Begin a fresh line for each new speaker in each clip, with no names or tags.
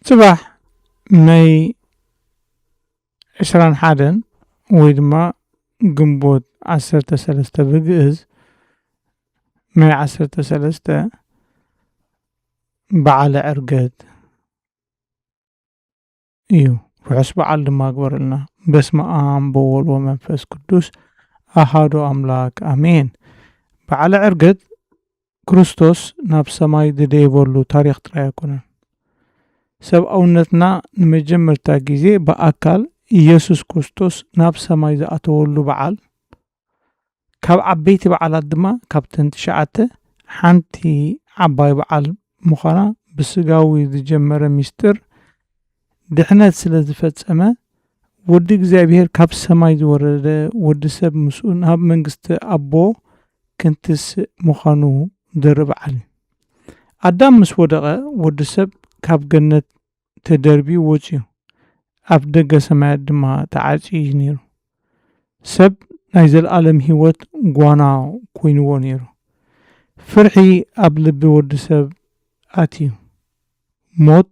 صباح ماي 21 ويدما قنبوت 13 بقئز ماي 13 بعل عرقد وحس بعل ما أقبر لنا بسم آم بول ومنفس قدوس أحادو أملاك أمين. بعل عرقد كريستوس ناب سماي ديبولو تاريخ ترايكونا سب أونتنا نمجمر تاقيزي بأكل ኢየሱስ ክርስቶስ ናብ ሰማይ ዝኣተወሉ በዓል ካብ ዓበይቲ በዓላት ድማ ካብተን 9 ሓንቲ ዓባይ በዓል ምዃና ብስጋዊ ዝጀመረ ሚስጥር ድሕነት ስለ ዝፈጸመ ወዲ እግዚአብሔር ካብ ሰማይ ዝወረደ ወዲ ሰብ ምስኡ ናብ መንግስቲ ኣቦ ክንትስ ምዃኑ ዘርኢ በዓል ኣዳም ምስ ወደቐ ወዲ ሰብ ካብ ገነት ተደርቢ ወፂኡ ኣብ ደገ ሰማይ ድማ ተዓጽዩ ነይሩ ሰብ ናይ ዘለዓለም ህይወት ጓና ኮይንዎ ነይሩ ፍርሒ ኣብ ልቢ ወዲ ሰብ ኣትዩ ሞት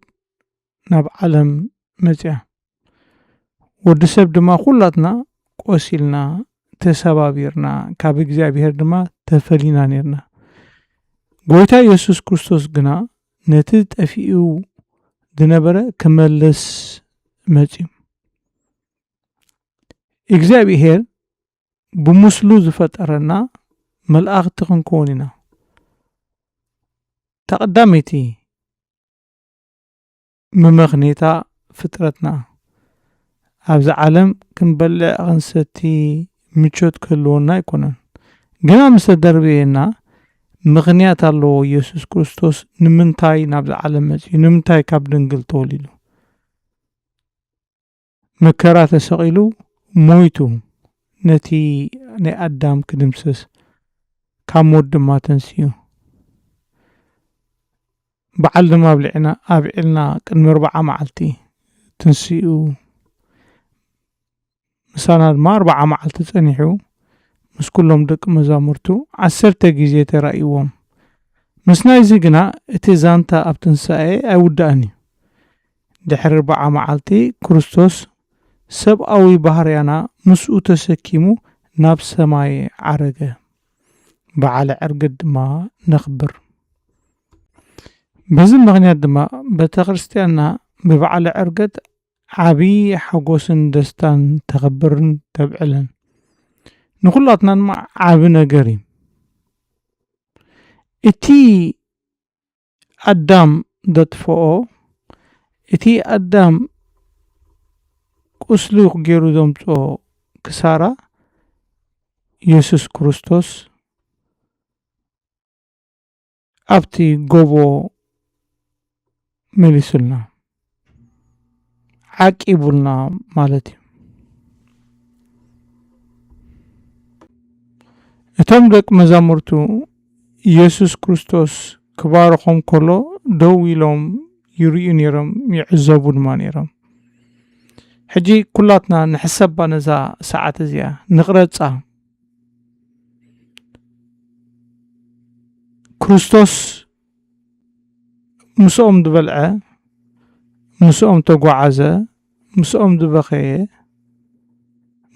ናብ ዓለም መጽያ ወዲ ሰብ ድማ ኩላትና ቆሲልና ተሰባቢርና ካብ እግዚአብሔር ድማ ተፈሊና ነርና ጎይታ ኢየሱስ ክርስቶስ ግና ነቲ ጠፊኡ ዝነበረ ከመለስ መጽዩ እግዚአብሔር ብምስሉ ዝፈጠረና መልእኽቲ ክንኮን ኢና ተቀዳሚቲ መምኽኔታ ፍጥረትና ኣብዚ ዓለም ክንበልዕ ክንሰቲ ምቾት ክህልወና ኣይኮነን ግና ምስ ተደርበየና ምኽንያት ኣለዎ ኢየሱስ ክርስቶስ ንምንታይ ናብዚ ዓለም መጽዩ ንምንታይ ካብ ድንግል ተወሊዱ መከራ ተሰቂሉ ሞይቱ ነቲ ናይ ኣዳም ክድምስስ ካብ ሞት ድማ ተንስዩ በዓል ድማ ኣብዕልና ቅድሚ 40 መዓልቲ ትንስኡ ምሳና ድማ 40 መዓልቲ ጸኒሑ ምስ ኩሎም ደቂ መዛሙርቱ 10 ግዜ ተራእይዎም ምስ ናይዚ ግና እቲ ዛንታ ኣብ ትንሳኤ ኣይውዳእን እዩ ድሕሪ 40 መዓልቲ ክርስቶስ ሰብኣዊ ባህርያና ምስኡ ተሰኪሙ ናብ ሰማይ ዓረገ በዓለ ዕርገት ድማ ነኽብር በዚ ምኽንያት ድማ ቤተክርስቲያንና ብበዓለ ዕርገት ዓብይ ሓጎስን ደስታን ተኸብርን ተብዕልን ንኹላትና ድማ ዓብ ነገር እዩ እቲ ኣዳም ዘጥፍኦ እቲ ኣዳም ቁስሉ ገይሩ ዘምጽኦ ክሳራ ኢየሱስ ክርስቶስ ኣብቲ ጎቦ መሊሱልና ዓቂቡልና ማለት እዩ እቶም ደቂ መዛሙርቱ ኢየሱስ ክርስቶስ ክባርኾም ከሎ ደው ኢሎም ይርእዩ ነይሮም ይዕዘቡ ድማ ነይሮም ሕጂ ኩላትና ንሕሰባ ነዛ ሰዓት እዚኣ ንቕረጻ ክርስቶስ ምስኦም ዝበልዐ ምስኦም ተጓዓዘ ምስኦም ዝበኸየ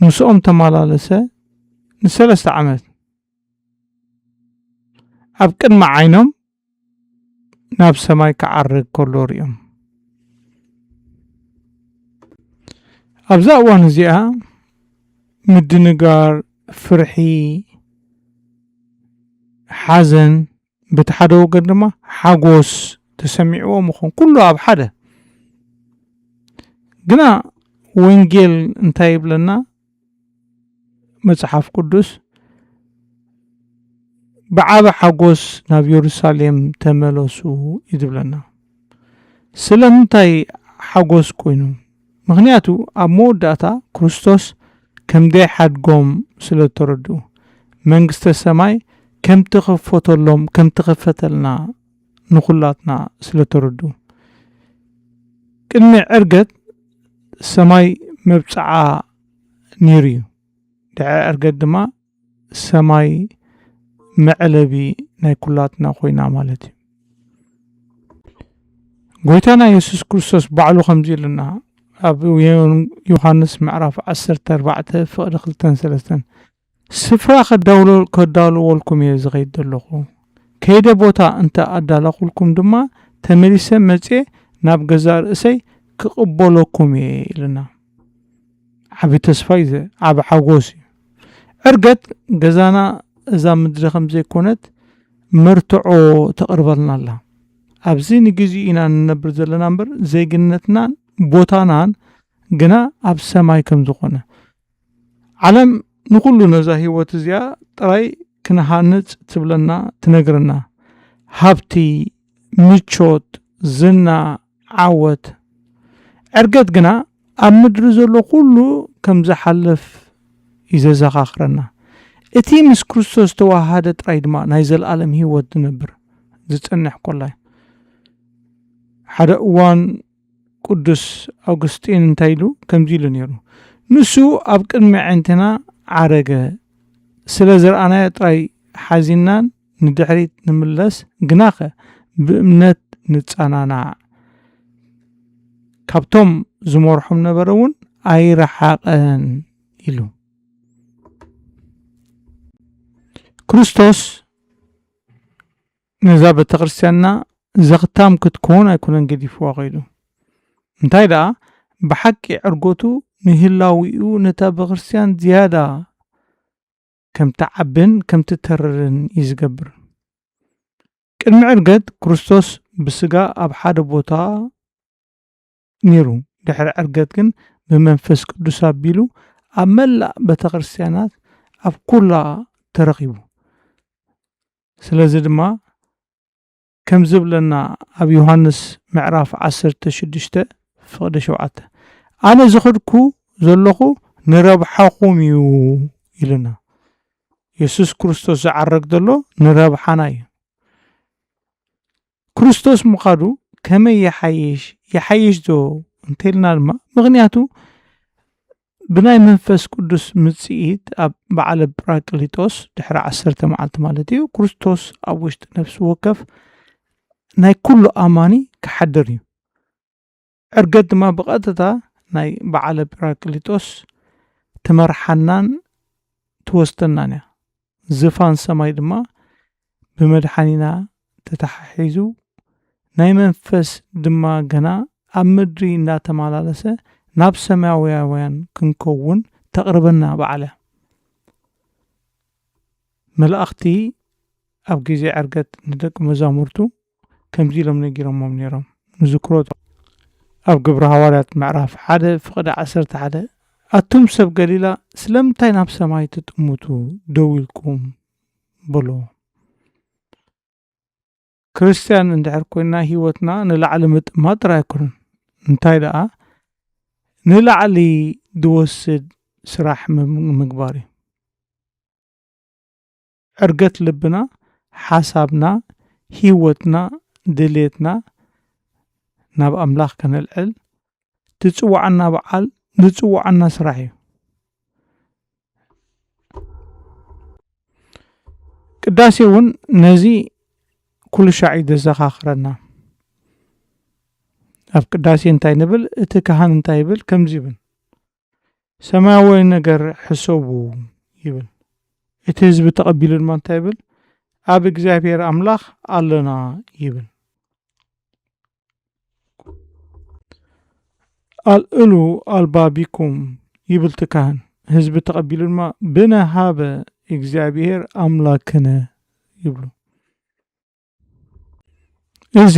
ምስኦም ተመላለሰ ን3 ዓመት ኣብ ቅድሚ ዓይኖም ናብ ሰማይ ክዓርግ ከሎ ርዮም ኣብዛ እዋን እዚኣ ምድንጋር ፍርሒ ሓዘን በቲ ሓደ ወገን ድማ ሓጎስ ተሰሚዕዎም ይኹን ኩሉ ኣብ ሓደ ግና ወንጌል እንታይ ይብለና መጽሓፍ ቅዱስ ብዓብ ሓጎስ ናብ ኢየሩሳሌም ተመለሱ ይብለና ስለምንታይ ሓጎስ ኮይኑ ምክንያቱ ኣብ መወዳእታ ክርስቶስ ከም ደይ ሓድጎም ስለተረዱ መንግስተ ሰማይ ከም ተኸፈተሎም ከም ተኸፈተልና ንኹላትና ስለተረዱ ቅድሚ ዕርገት ሰማይ መብጽዓ ነይሩ እዩ ድሕሪ ዕርገት ድማ ሰማይ መዕለቢ ናይ ኩላትና ኮይና ማለት እዩ ጎይታና ኢየሱስ ክርስቶስ ባዕሉ ከምዚ ኢሉና ኣብ ዮሐንስ ምዕራፍ 14 ፍቅዲ 2-3 ስፍራ ከዳውልወልኩም እየ ዝኸይድ ዘለኹ ከይደ ቦታ እንተ ኣዳለኹልኩም ድማ ተመሊሰ መፄ ናብ ገዛ ርእሰይ ክቕበለኩም እየ ኢሉና ዓብ ተስፋ እዩ ዓብ ሓጎስ እዩ ዕርገት ገዛና እዛ ምድሪ ከም ዘይኮነት መርትዖ ተቕርበልና ኣላ ኣብዚ ንግዜ ኢና ንነብር ዘለና እምበር ዘይግነትናን ቦታናን ግና ኣብ ሰማይ ከም ዝኾነ ዓለም ንኩሉ ነዛ ህይወት እዚኣ ጥራይ ክንሃንፅ ትብለና ትነግረና ሃብቲ ምቾት ዝና ዓወት ዕርገት ግና ኣብ ምድሪ ዘሎ ኩሉ ከም ዝሓልፍ ይዘዘኻኽረና እቲ ምስ ክርስቶስ ተዋሃደ ጥራይ ድማ ናይ ዘለኣለም ህይወት ዝነብር ዝጸንሕ ኮላይ ሓደ እዋን ቅዱስ ኣውግስጢን እንታይ ኢሉ ከምዚ ኢሉ ነይሩ ንሱ ኣብ ቅድሚ ዕንትና ዓረገ ስለ ዘርኣናዮ ጥራይ ሓዚናን ንድሕሪት ንምለስ ግናኸ ብእምነት ንጸናናዕ ካብቶም ዝመርሖም ነበረ እውን ኣይረሓቐን ኢሉ ክርስቶስ ነዛ ቤተክርስትያንና ዘኽታም ክትኮን ኣይኮነን ገዲፍዋ ኸይዱ እንታይ ደኣ ብሓቂ ዕርጎቱ ንህላዊኡ ነታ ቤተክርስትያን ዝያዳ ከም ተዓብን ከም ትተርርን እዩ ዝገብር ቅድሚ ዕርገት ክርስቶስ ብስጋ ኣብ ሓደ ቦታ ነይሩ ድሕሪ ዕርገት ግን ብመንፈስ ቅዱስ ኣቢሉ ኣብ መላእ ቤተክርስትያናት ኣብ ኩላ ተረኺቡ ስለዚ ድማ ከም ዝብለና ኣብ ዮሐንስ ምዕራፍ 16 ፍቅዲ 7 ኣነ ዝኸድኩ ዘለኹ ንረብሓኹም እዩ ኢሉና ኢየሱስ ክርስቶስ ዝዓረግ ዘሎ ንረብሓና እዩ ክርስቶስ ምኻዱ ከመይ የሓይሽ ዶ እንተኢልና ድማ ምክንያቱ ብናይ መንፈስ ቅዱስ ምጽኢት ኣብ በዓለ ጰራቅሊጦስ ድሕሪ 10 መዓልቲ ማለት እዩ ክርስቶስ ኣብ ውሽጢ ነፍሲ ወከፍ ናይ ኩሉ ኣማኒ ክሓድር እዩ ዕርገት ድማ ብቐጥታ ናይ በዓለ ጰራቅሊጦስ ትመርሓናን ትወስተናን እያ ዝፋን ሰማይ ድማ ብመድሓኒና ተተሓሒዙ ናይ መንፈስ ድማ ገና ኣብ ምድሪ እናተመላለሰ ናብ ሰማያውያን ክንከውን ተቕርበና በዓለ መላእኽቲ ኣብ ግዜ ዕርገት ንደቂ መዛሙርቱ ከምዚ ኢሎም ነጊሮሞም ነይሮም ንዝክሮት ኣብ ግብረ ሐዋርያት ምዕራፍ 1 ፍቅዲ 11 ኣቱም ሰብ ገሊላ ስለምንታይ ናብ ሰማይ ትጥምቱ ደው ኢልኩም በሎ ክርስቲያን እንድሕር ኮይና ህይወትና ንላዕሊ ምጥማት ጥራይ ኣይኮነን እንታይ ደኣ ንላዕሊ ዝወስድ ስራሕ ምግባር እዩ ዕርገት ልብና ሓሳብና ህይወትና ድሌትና ናብ ኣምላኽ ከነልዕል ትጽዋዓና በዓል ንጽዋዓና ስራሕ እዩ ቅዳሴ እውን ነዚ ኩሉ ሻዕ ዘዘኻኽረና ኣብ ቅዳሴ እንታይ ንብል እቲ ካህን እንታይ ይብል ከምዚ ይብል ሰማያዊ ነገር ሕሰቡ ይብል እቲ ህዝቢ ተቐቢሉ ድማ እንታይ ይብል ኣብ እግዚአብሔር ኣምላኽ ኣለና ይብል ኣልዕሉ ኣልባቢኩም ይብል እቲ ካህን ህዝቢ ተቐቢሉ ድማ ብነሃበ እግዚአብሔር ኣምላክነ ይብሉ እዚ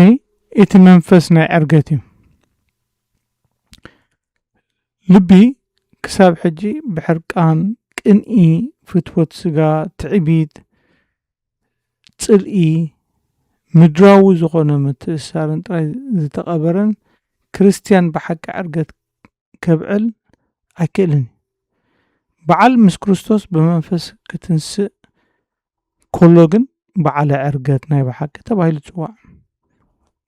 እቲ መንፈስ ናይ ዕርገት እዩ ልቢ ክሳብ ሕጂ ብሕርቃን ቅንኢ ፍትወት ስጋ ትዕቢት ጽልኢ ምድራዊ ዝኾነ ምትእስሳርን ጥራይ ዝተቐበረን ክርስቲያን ብሓቂ ዕርገት ከብዕል ኣይክእልን በዓል ምስ ክርስቶስ ብመንፈስ ክትንስእ ከሎ ግን በዓለ ዕርገት ናይ ብሓቂ ተባሂሉ ይጽዋዕ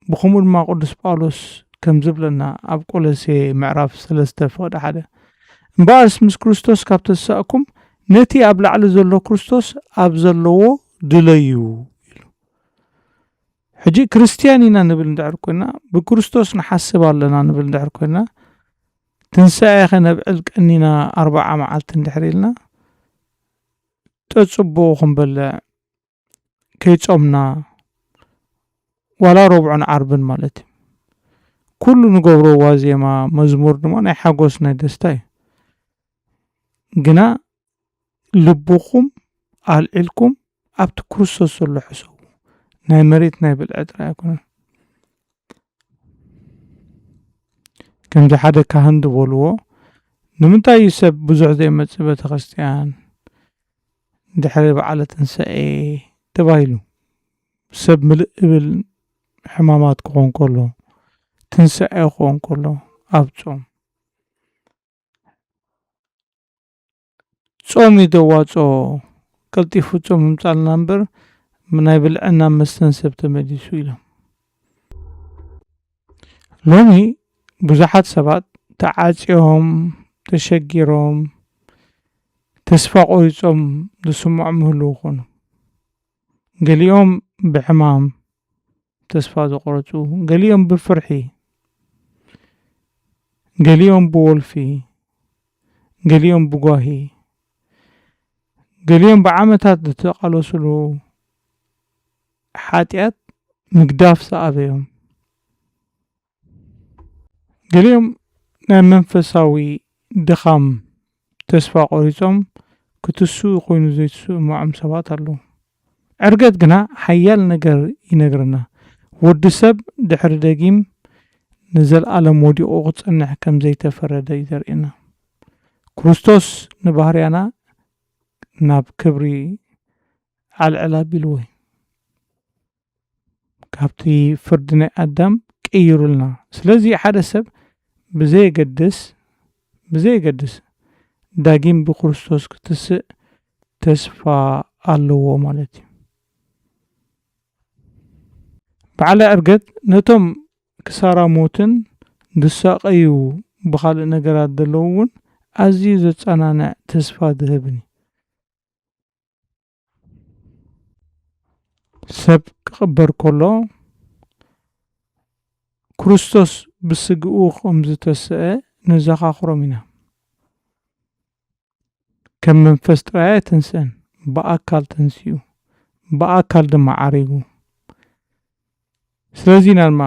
ብኸምኡ ድማ ቅዱስ ጳውሎስ ከም ዝብለና ኣብ ቆሎሴ ምዕራፍ 3 ፍቅዲ 1 እምበኣርስ ምስ ክርስቶስ ካብ ተሳእኩም ነቲ ኣብ ላዕሊ ዘሎ ክርስቶስ ኣብ ዘለዎ ድለዩ ኢሉ ሕጂ ክርስቲያን ኢና ንብል እንድሕር ኮይና ብክርስቶስ ንሓስብ ኣለና ንብል እንድሕር ኮይና ትንሣኤ ኸነብዕል ቀኒና 40 መዓልቲ እንድሕር ኢልና ተጽቡቕ ክንበልዕ ከይጾምና ዋላ ረብዑን ዓርብን ማለት እዩ ኩሉ ንገብሮ ዋዜማ መዝሙር ድማ ናይ ሓጎስ ናይ ደስታ እዩ ግና ልብኹም ኣልዒልኩም ኣብቲ ክርስቶስ ዘሎ ሕሰቡ ናይ መሬት ናይ ብልዒ ጥራይ ኣይኮነን ከምዚ ሓደ ካህን ዝበልዎ ንምንታይ እዩ ሰብ ብዙሕ ዘይመፅእ ቤተ ክርስቲያን ድሕሪ በዓለ ትንሣኤ ተባሂሉ ሰብ ምልእ እብል ሕማማት ክኾን ከሎ ትንሣኤ ክኾን ከሎ ኣብ ጾም ይደዋፆ ቀልጢፉ ጾም ምምፃልና እምበር ናይ ብልዕና መስተን ሰብ ተመሊሱ ኢሎም ሎሚ ብዙሓት ሰባት ተዓፂዮም ተሸጊሮም ተስፋ ቆሪፆም ዝስምዖም ምህልው ኮኑ ገሊኦም ብሕማም ተስፋ ዝቆረፁ ገሊኦም ብፍርሒ ገሊኦም ብወልፊ ገሊኦም ብጓሂ ገሊኦም ብዓመታት ዝተቃለስሉ ሓጢአት ምግዳፍ ዝኣበዮም ገሊኦም ናይ መንፈሳዊ ድኻም ተስፋ ቆሪፆም ክትሱ ኮይኑ ዘይትስምዖም ሰባት ኣለዉ ዕርገት ግና ሓያል ነገር ይነግረና ወዲ ሰብ ድሕሪ ደጊም ንዘለኣለም ወዲቑ ክጸንሕ ከም ዘይተፈረደ እዩ ዘርእየና ክርስቶስ ንባህርያና ናብ ክብሪ ኣልዕላ ኣቢልዎ ካብቲ ፍርዲ ናይ ኣዳም ቀይሩልና ስለዚ ሓደ ሰብ ብዘየገድስ ዳጊም ብክርስቶስ ክትስእ ተስፋ ኣለዎ ማለት እዩ በዓለ ዕርገት ነቶም ክሳራ ሞትን ድሳቀዩ ብኻልእ ነገራት ዘለዉ እውን ኣዝዩ ዘጸናንዕ ተስፋ ዝህብኒ ሰብ ክቕበር ከሎ ክርስቶስ ብስግኡ ከም ዝተስአ ነዘኻኽሮም ኢና ከም መንፈስ ጥራይ ኣይተንስአን ብኣካል ተንስኡ ብኣካል ድማ ዓሪጉ ስለዚ ናልማ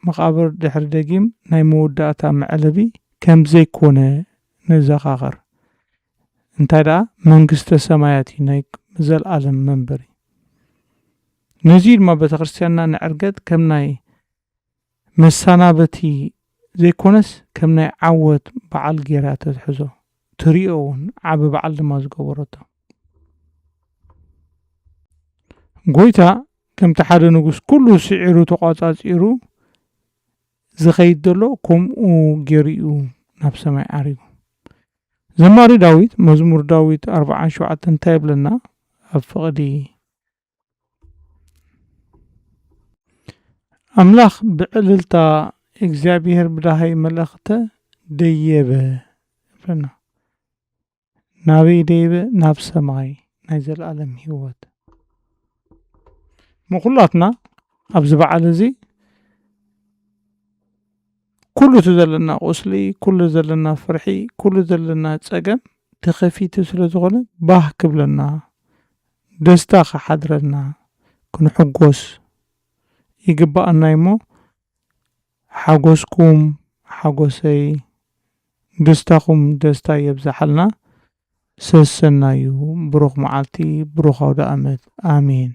መቃብር ድሕሪ ደጊም ናይ መወዳእታ መዕለቢ ከም ዘይኮነ ነዘኻኽር እንታይ ደኣ መንግስተ ሰማያት እዩ ናይ ዘለኣለም መንበሪ ነዚ ድማ ቤተ ክርስቲያንና ንዕርገት ከም ናይ መሰናበቲ ዘይኮነስ ከም ናይ ዓወት በዓል ጌራ ተትሕዞ ትሪኦ እውን ዓብ በዓል ድማ ዝገበረቶ ጎይታ ከምቲ ሓደ ንጉስ ኩሉ ስዒሩ ተቋፃፂሩ ዝኸይድ ዘሎ ከምኡ ገሪኡ ናብ ሰማይ ዓሪጉ ዘማሪ ዳዊት መዝሙር ዳዊት 47 እንታይ ይብለና ኣብ ፍቕዲ ኣምላኽ ብዕልልታ እግዚአብሔር ብዳሃይ መለኽተ ደየበ ይብለና ናበይ ደየበ ናብ ሰማይ ናይ ዘለኣለም ህይወት መኹላትና ኣብዚ በዓል እዚ ኩሉ ዘለና ቁስሊ ኩሉ ዘለና ፍርሒ ኩሉ ዘለና ፀገም ተኸፊቱ ስለ ዝኾነ ባህ ክብለና ደስታ ክሓድረና ክንሕጎስ ይግባአና እሞ ሓጎስኩም ሓጎሰይ ደስታኹም ደስታ የብዛሓልና ሰሰናዩ ብሩኽ መዓልቲ ብሩኽ ኣውደ ዓመት ኣሜን